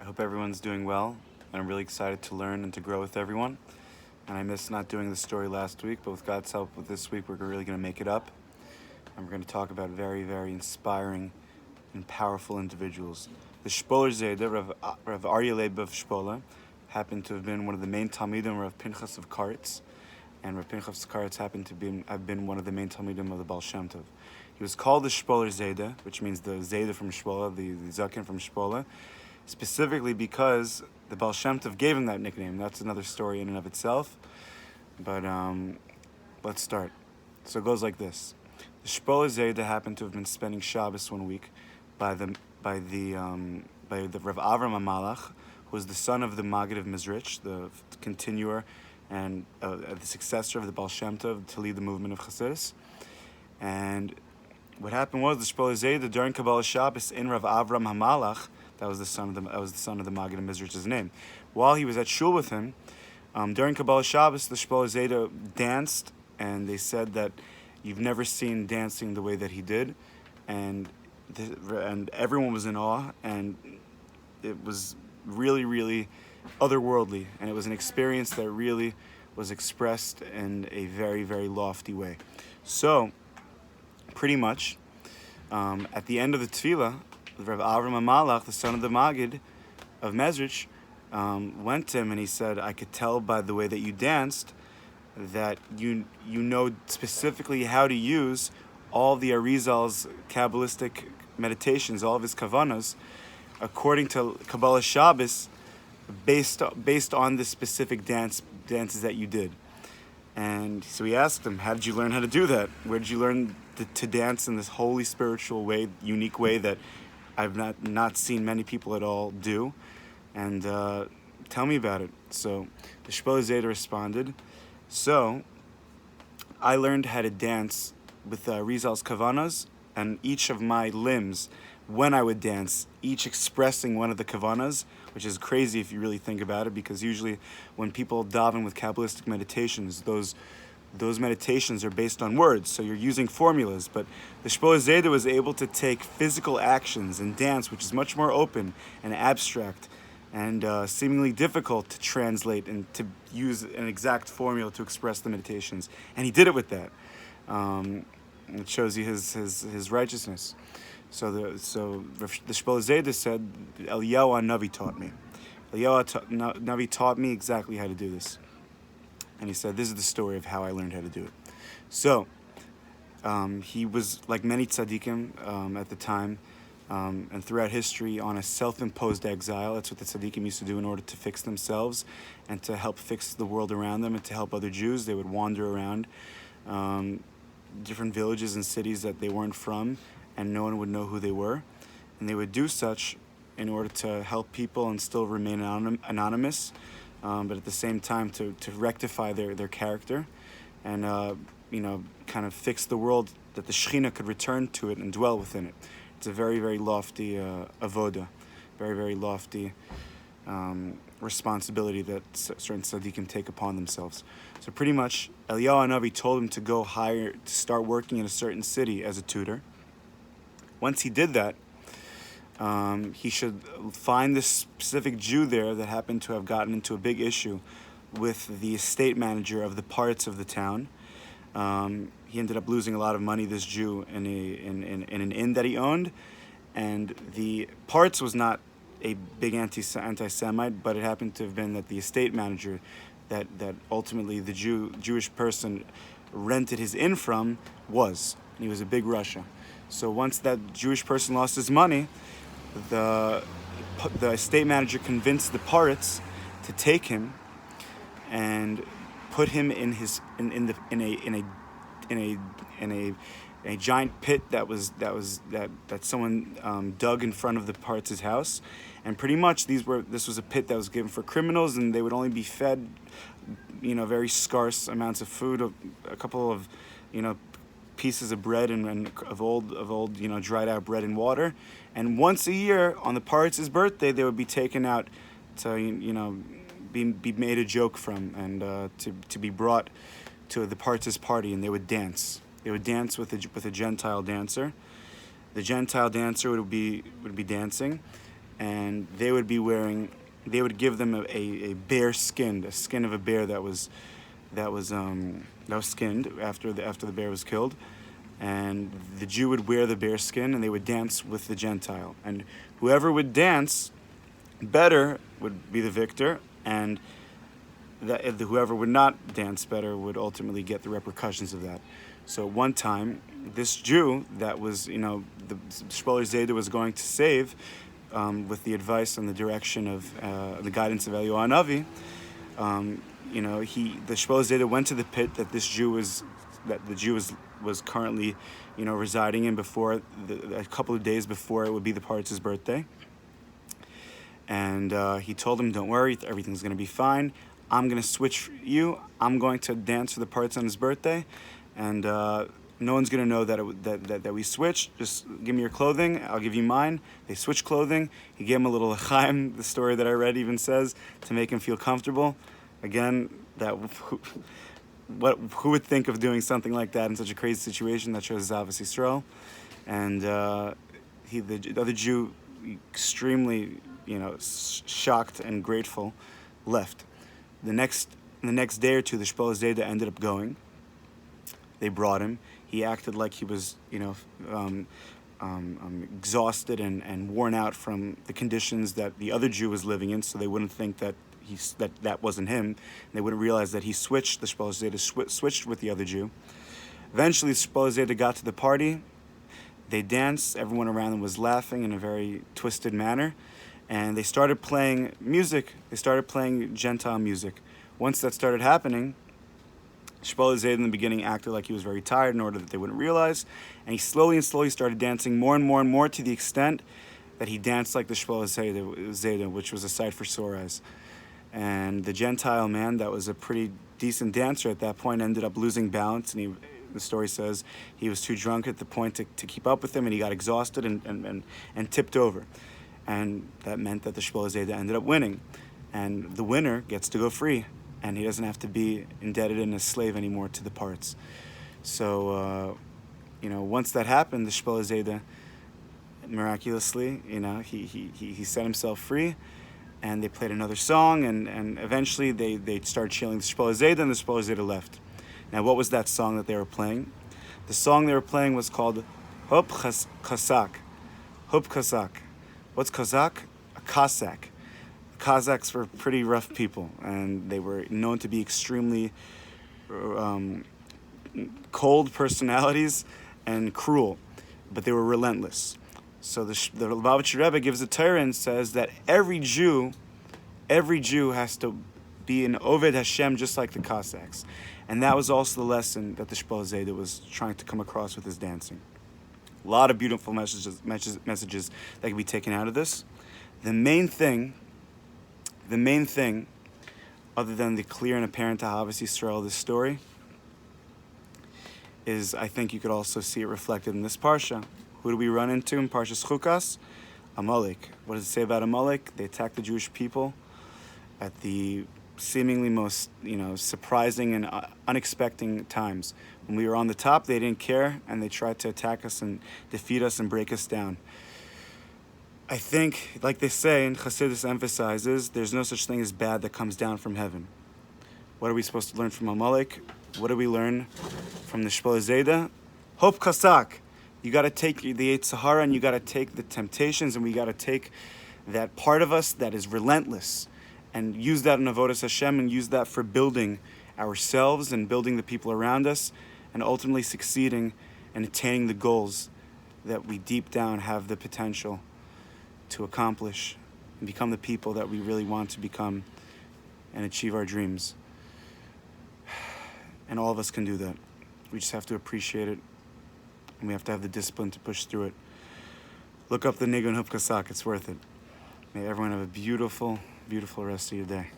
hope everyone's doing well, and I'm really excited to learn and to grow with everyone. And I missed not doing the story last week, but with God's help with this week, we're really going to make it up. And we're going to talk about very, very inspiring and powerful individuals. The Shpoler Zayda, Rav Aryeh Leib of Shpoler, happened to have been one of the main Talmidim of Rav Pinchas of Karetz, and Rav Pinchas of Karetz happened to have been one of the main Talmidim of the Baal Shem Tov. He was called the Shpoler Zayda, which means the Zayda from Shpoler, the Zaken from Shpoler, specifically because the Baal Shem Tov gave him that nickname. That's another story in and of itself. But let's start. So it goes like this: the Shpoler Zayda happened to have been spending Shabbos one week by the Rav Avram HaMalach, who was the son of the Maggid of Mizrich, the continuer and the successor of the Baal Shem Tov to lead the movement of Chassidus. And what happened was the Shpoler Zayda during Kabbalah Shabbos in Rav Avram HaMalach, that was the son of the Maggid of Mizrich's name. While he was at shul with him, during Kabbalah Shabbos, the Shpoler Zayda danced, and they said that you've never seen dancing the way that he did, and everyone was in awe, and it was really, really otherworldly, and it was an experience that really was expressed in a very, very lofty way. So, pretty much, at the end of the tefillah, Rav Avram HaMalach, the son of the Maggid of Mezrich, went to him and he said, "I could tell by the way that you danced that you know specifically how to use all the Arizal's Kabbalistic meditations, all of his kavanas, according to Kabbalah Shabbos, based on the specific dances that you did." And so he asked him, "How did you learn how to do that? Where did you learn to dance in this holy spiritual way, unique way that I've not seen many people at all do? And tell me about it." So the Shpoler Zayda responded, "So I learned how to dance with Rizal's kavanas, and each of my limbs, when I would dance, each expressing one of the kavanas," which is crazy if you really think about it, because usually when people daven with Kabbalistic meditations, those meditations are based on words, so you're using formulas. But the Shpoler Zayda was able to take physical actions and dance, which is much more open and abstract and seemingly difficult to translate and to use an exact formula to express the meditations. And he did it with that. It shows you his righteousness. So the Shpoler Zayda said, "Eliyahu Navi taught me. Eliyahu Navi taught me exactly how to do this." And he said, "This is the story of how I learned how to do it." So he was, like many tzaddikim at the time and throughout history, on a self-imposed exile. That's what the tzaddikim used to do in order to fix themselves and to help fix the world around them and to help other Jews. They would wander around different villages and cities that they weren't from, and no one would know who they were. And they would do such in order to help people and still remain anonymous, but at the same time to rectify their character and kind of fix the world, that the Shekhinah could return to it and dwell within it. It's a very, very lofty avoda, very, very lofty responsibility that certain tzaddikim take upon themselves. So pretty much, Eliyahu Navi told him to start working in a certain city as a tutor. Once he did that, he should find this specific Jew there that happened to have gotten into a big issue with the estate manager of the parts of the town. He ended up losing a lot of money, this Jew, in an inn that he owned. And the parts was not a big anti-Semite, but it happened to have been that the estate manager that ultimately the Jewish person rented his inn from was. And he was a big Russia. So once that Jewish person lost his money, the estate manager convinced the parrots to take him and put him in a giant pit that someone dug in front of the parrots' house. And pretty much this was a pit that was given for criminals, and they would only be fed very scarce amounts of food, a couple of pieces of bread and of old dried out bread and water. And once a year on the parrots' birthday, they would be taken out to be made a joke from, and to be brought to the parrots' party, and they would dance. They would dance with a Gentile dancer. The Gentile dancer would be dancing, and they would give them a bear skin, a skin of a bear that was skinned after the bear was killed, and the Jew would wear the bear skin, and they would dance with the Gentile, and whoever would dance better would be the victor, and whoever would not dance better would ultimately get the repercussions of that. So one time, this Jew that was, the Shpoler Zayda was going to save, with the advice and the direction of the guidance of Eliyahu Hanavi, the Shpoler Zayda went to the pit that the Jew was currently, residing in before a couple of days before it would be the Partz's birthday. And he told him, "Don't worry, everything's going to be fine. I'm going to switch you. I'm going to dance for the Partz on his birthday, and no one's going to know that we switched. Just give me your clothing. I'll give you mine." They switched clothing. He gave him a little l'chaim. The story that I read even says, to make him feel comfortable. Again, who would think of doing something like that in such a crazy situation? That shows Zavas Yisrael. And the other Jew, extremely, shocked and grateful, left. The next day or two, the Shpoler Zayda ended up going. They brought him. He acted like he was, exhausted and worn out from the conditions that the other Jew was living in, so they wouldn't think that that wasn't him. And they wouldn't realize that he switched. The Shpoler Zayda switched with the other Jew. Eventually, the Shpoler Zayda got to the party. They danced. Everyone around them was laughing in a very twisted manner. And they started playing music. They started playing Gentile music. Once that started happening, Shpoler Zayda in the beginning acted like he was very tired in order that they wouldn't realize. And he slowly started dancing more and more and more, to the extent that he danced like the Shpoler Zayda, which was a sight for sore eyes. And the Gentile man, that was a pretty decent dancer at that point, ended up losing balance. And the story says he was too drunk at the point to keep up with him, and he got exhausted and tipped over. And that meant that the Shpoler Zayda ended up winning. And the winner gets to go free, and he doesn't have to be indebted and a slave anymore to the Partz. So, once that happened, the Shpoler Zayda, miraculously, he set himself free, and they played another song, and eventually they started cheering the Shpoler Zayda, and the Shpoler Zayda left. Now, what was that song that they were playing? The song they were playing was called Hop Kasak. Hop Kasak. What's Kazakh? A Cossack. Cossacks were pretty rough people, and they were known to be extremely cold personalities and cruel, but they were relentless. So the Lubavitcher Rebbe gives a Torah and says that every Jew has to be an Oved Hashem just like the Cossacks. And that was also the lesson that the Shpoler Zayda was trying to come across with his dancing. A lot of beautiful messages that can be taken out of this. The main thing, other than the clear and apparent Ahavas Yisrael of this story, is I think you could also see it reflected in this parsha. Who do we run into in Parshas Chukas? Amalek. What does it say about Amalek? They attacked the Jewish people at the seemingly most, surprising and unexpected times. When we were on the top, they didn't care, and they tried to attack us and defeat us and break us down. I think, like they say, and Chassidus emphasizes, there's no such thing as bad that comes down from heaven. What are we supposed to learn from Amalek? What do we learn from the Shpoler Zayda? Hop Kasak. You got to take the Yetzer Sahara, and you got to take the temptations, and we got to take that part of us that is relentless, and use that in Avodas Hashem, and use that for building ourselves and building the people around us, and ultimately succeeding and attaining the goals that we deep down have the potential to accomplish and become the people that we really want to become and achieve our dreams. And all of us can do that. We just have to appreciate it, and we have to have the discipline to push through it. Look up the Nigun Hupkasak, it's worth it. May everyone have a beautiful, beautiful rest of your day.